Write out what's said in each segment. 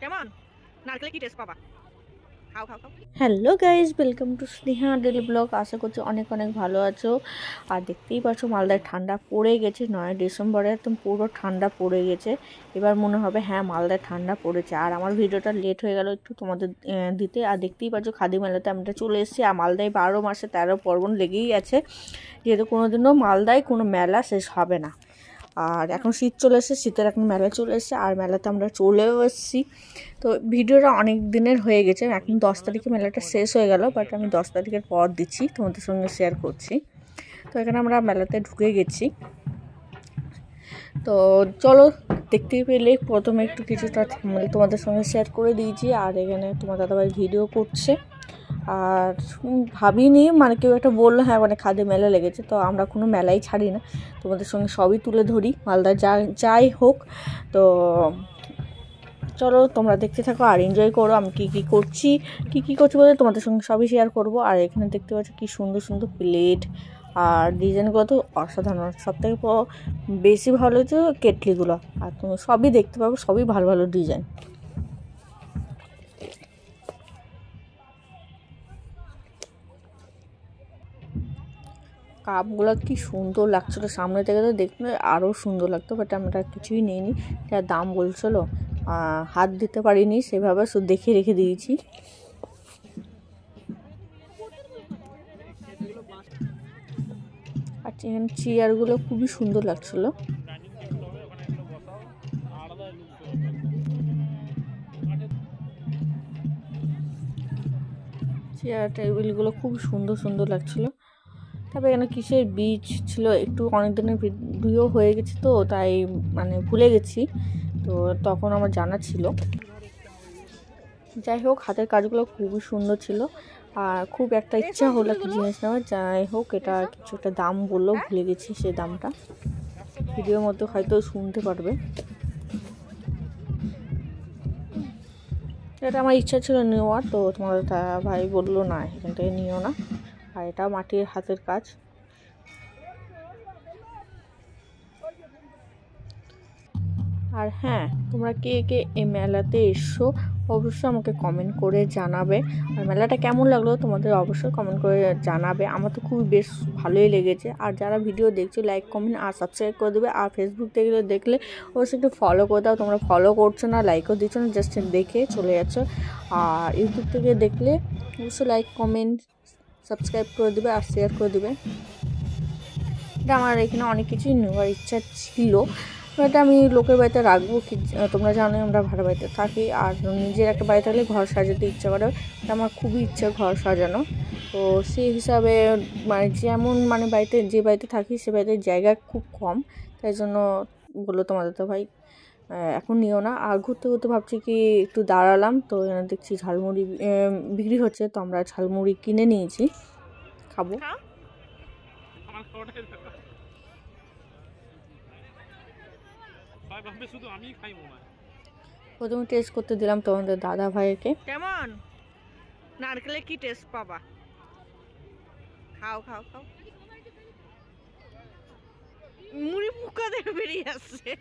কেমন নারকেলে কি টেস্ট পাবা? খাও খাও খাও। Hello guys, welcome to Sneha daily vlog. আশা করছি অনেক অনেক ভালো আছো। আর দেখতেই পাচ্ছ মালদায় ঠান্ডা পড়ে গেছে। 9 ডিসেম্বরে একদম পুরো ঠান্ডা পড়ে গেছে। এবার মনে হবে হ্যাঁ মালদায় ঠান্ডা পড়েছে। আর আমার ভিডিওটা লেট হয়ে গেল একটু তোমাদের দিতে। আর দেখতেই পাচ্ছ খাদি মেলাতে আমরা চলে এসেছি। আর মালদায় 12 মাসে 13 পার্বণ লেগেই আছে, যেহেতু কোনোদিনও মালদায় কোনো মেলা শেষ হবে না। আর এখন শীত চলে এসেছে, শীতের এখন মেলা চলে এসেছে, আর মেলাতে আমরা চলেও এসেছি। তো ভিডিওটা অনেক দিনের হয়ে গেছে, এখন 10 তারিখে মেলাটা শেষ হয়ে গেল, বাট আমি 10 তারিখের পর দিচ্ছি, তোমাদের সঙ্গে শেয়ার করছি। তো এখানে আমরা মেলাতে ঢুকে গেছি। তো চলো, দেখতেই পেলে প্রথমে একটু কিছুটা তোমাদের সঙ্গে শেয়ার করে দিয়েছি। আর এখানে তোমার দাদাভাই ভিডিও করছে। আর ভাবিনি, মানে কেউ একটা বললো হ্যাঁ মানে খাদি মেলা লেগেছে, তো আমরা কোনো মেলাই ছাড়ি না, তোমাদের সঙ্গে সবই তুলে ধরি মালদা যাই হোক। তো চলো তোমরা দেখতে থাকো আর এনজয় করো। আমি কী করছি বলে তোমাদের সঙ্গে সবই শেয়ার করব। আর এখানে দেখতে পাচ্ছ কি সুন্দর সুন্দর প্লেট আর ডিজাইনগুলো তো অসাধারণ। সবথেকে বেশি ভালো হচ্ছে কেটলিগুলো। আর তুমি সবই দেখতে পাবো, সবই ভালো ভালো ডিজাইন। কাপগুলো কি সুন্দর লাগছিলো, সামনে থেকে তো দেখতে আরও সুন্দর লাগতো, বাট আমরা কিছুই নিইনি। যা দাম বলছিলো হাত দিতে পারিনি সেভাবে, শুধু দেখে রেখে দিয়েছি। আর চেয়ারগুলো খুবই সুন্দর লাগছিলো। চেয়ার টেবিলগুলো খুব সুন্দর সুন্দর লাগছিলো। তবে এখানে কিসের বীজ ছিল একটু অনেক দিনের ভিডিও হয়ে গেছে, তো তাই মানে ভুলে গেছি, তো তখন আমার জানা ছিল। যাই হোক, হাতের কাজগুলো খুবই সুন্দর ছিল। আর খুব একটা ইচ্ছা হলো একটা জিনিস নেওয়ার। যাই হোক, এটা কিছু একটা দাম বললো, ভুলে গেছি সেই দামটা, ভিডিওর মধ্যে হয়তো শুনতে পারবে। এটা আমার ইচ্ছা ছিল নেওয়ার, তো তোমার ভাই বললো না এখান থেকে নিও না। আর এটা মাটির হাতের কাজ। আর হ্যাঁ, তোমরা কে কে এই মেলাতে এসো অবশ্যই আমাকে কমেন্ট করে জানাবে। আর মেলাটা কেমন লাগলো তোমাদের অবশ্যই কমেন্ট করে জানাবে। আমার তো খুবই বেশ ভালোই লেগেছে। আর যারা ভিডিও দেখছো লাইক কমেন্ট আর সাবস্ক্রাইব করে দেবে। আর ফেসবুক থেকে দেখলে অবশ্যই একটু ফলো করে দাও। তোমরা ফলো করছো না, লাইকও দিচ্ছ না, জাস্ট দেখে চলে যাচ্ছ। আর ইউটিউব থেকে দেখলে অবশ্যই লাইক কমেন্ট সাবস্ক্রাইব করে দেবে আর শেয়ার করে দেবে। এটা আমার এখানে অনেক কিছুই নেওয়ার ইচ্ছা ছিল, এটা আমি লোকের বাড়িতে রাখবো কি, তোমরা জানো আমরা ভাড়া বাড়িতে থাকি। আর নিজের একটা বাড়ি থাকলে ঘর সাজাতে ইচ্ছা করে, এটা আমার খুবই ইচ্ছা ঘর সাজানো। তো সেই হিসাবে মানে যেমন মানে বাড়িতে যে বাড়িতে থাকি সে বাড়িতে জায়গা খুব কম, তাই জন্য বললো তোমাদের তো ভাই এখন নিও না। আর ঘুরতে ঘুরতে ভাবছি কি একটু দাঁড়ালাম, তো এখানে দেখছি ঝালমুড়ি বিক্রি হচ্ছে, তো আমরা ঝালমুড়ি কিনে নিয়েছি, খাবো। প্রথমে টেস্ট করতে দিলাম তোমাদের দাদা ভাইকে। কেমন নারকেলে কি টেস্ট পাবা? খাও খাও খাও। মুড়ি মুখা দিয়ে বেরিয়ে আসছে।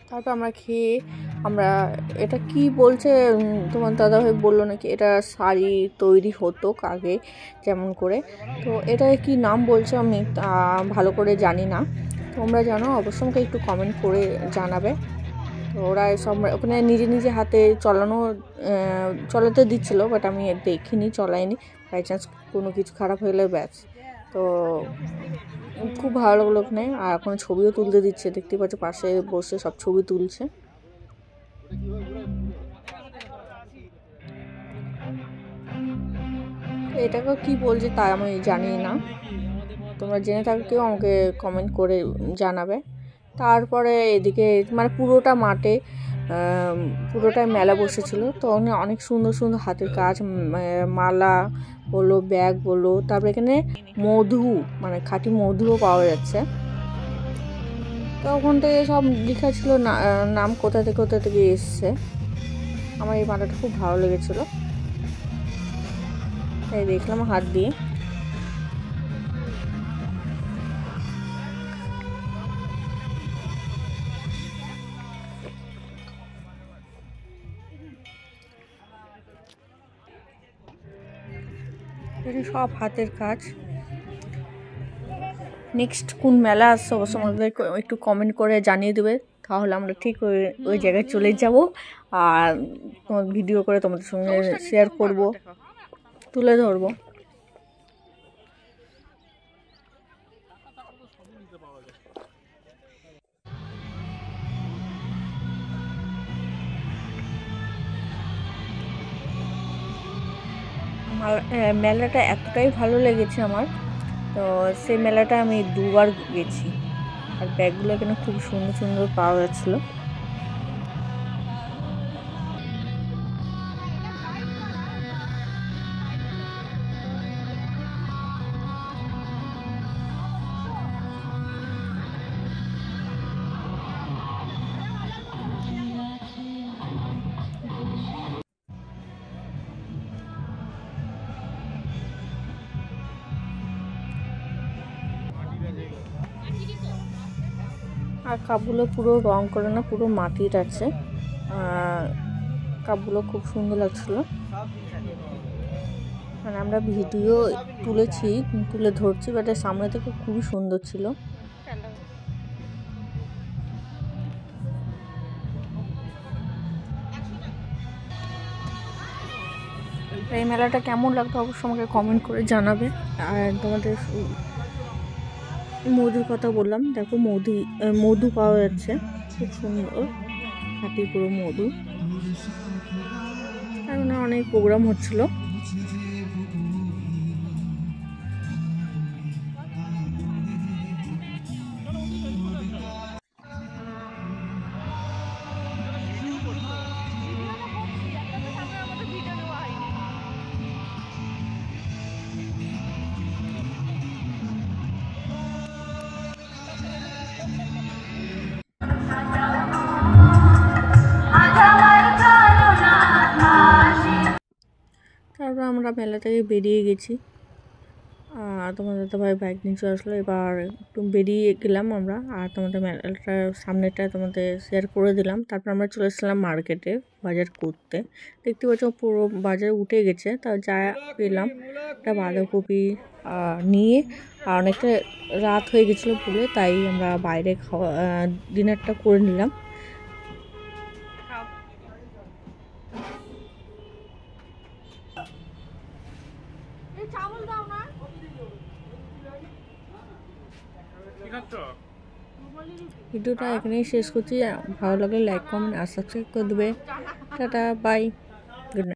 তারপর আমরা খেয়ে আমরা এটা কি বলছে তোমার দাদাভাই বললো নাকি এটা শাড়ি তৈরি হতো আগে যেমন করে, তো এটা কি নাম বলছে আমি ভালো করে জানি না। তোমরা জানো অবশ্যই আমাকে একটু কমেন্ট করে জানাবে। তো ওরা সব ওখানে নিজে নিজে হাতে চালাতে দিচ্ছিলো, বাট আমি দেখিনি, চলাইনি, বাই চান্স কোনো কিছু খারাপ হয়ে গেলে ব্যাস। তো খুব ভালো লাগলো ওখানে। আর এখন ছবিও তুলতে দিচ্ছে, দেখতে পাচ্ছ পাশে বসে সব ছবি তুলছে। এটাকে কি বলছে তা আমি জানি না, তোমরা জেনে থাকো কেউ আমাকে কমেন্ট করে জানাবে। তারপরে এদিকে মানে পুরোটা মাঠে পুরোটাই মেলা বসেছিল, তো অনেক সুন্দর সুন্দর হাতের কাজ, মালা বলো, ব্যাগ বলো, তারপরে এখানে মধু মানে খাঁটি মধুও পাওয়া যাচ্ছে। তো ওখান থেকে সব লেখা ছিল নাম কোথা থেকে এসছে। আমার এই মালাটা খুব ভালো লেগেছিলো, তাই দেখলাম হাত দিয়ে। এটা সব হাতের কাজ। নেক্সট কোন মেলা আসছে অবশ্যই আমাদের একটু কমেন্ট করে জানিয়ে দেবে, তাহলে আমরা ঠিক ওই জায়গায় চলে যাব আর তোমার ভিডিও করে তোমাদের সঙ্গে শেয়ার করব, তুলে ধরবো। মেলাটা এতটাই ভালো লেগেছে আমার, তো সেই মেলাটা আমি 2বার গেছি। আর ব্যাগগুলো এখানে খুব সুন্দর সুন্দর পাওয়া যাচ্ছিলো। আর কাপগুলো পুরো রং করে না, পুরো মাটির আছে। কাপগুলো খুব সুন্দর লাগছিলো। মানে আমরা ভিডিও তুলেছি, তুলে ধরছি, বাট সামনে থেকে খুবই সুন্দর ছিল। এই মেলাটা কেমন লাগতো অবশ্যই আমাকে কমেন্ট করে জানাবে। আর তোমাদের মধুর কথা বললাম, দেখো মধু পাওয়া যাচ্ছে, খুব সুন্দর খাঁটি পুরো মধু। এখন অনেক প্রোগ্রাম হচ্ছিল। তারপর আমরা মেলা থেকে বেরিয়ে গেছি। তোমাদের দাদাভাই বাইক নিয়ে চলে আসলো। এবার একটু বেরিয়ে গেলাম আমরা, আর তোমাদের মেলাটা সামনেটা তোমাদের শেয়ার করে দিলাম। তারপর আমরা চলে এসেছিলাম মার্কেটে বাজার করতে। দেখতে পাচ্ছ পুরো বাজার উঠে গেছে, তা যা পেলাম একটা বাঁধাকপি নিয়ে। আর অনেকটা রাত হয়ে গেছিলো বলে তাই আমরা বাইরে ডিনারটা করে নিলাম। ভিডিওটা এখানেই শেষ করছি। ভালো লাগলে লাইক, কমেন্ট আর সাবস্ক্রাইব করে দেবে। Tata, bye, good night.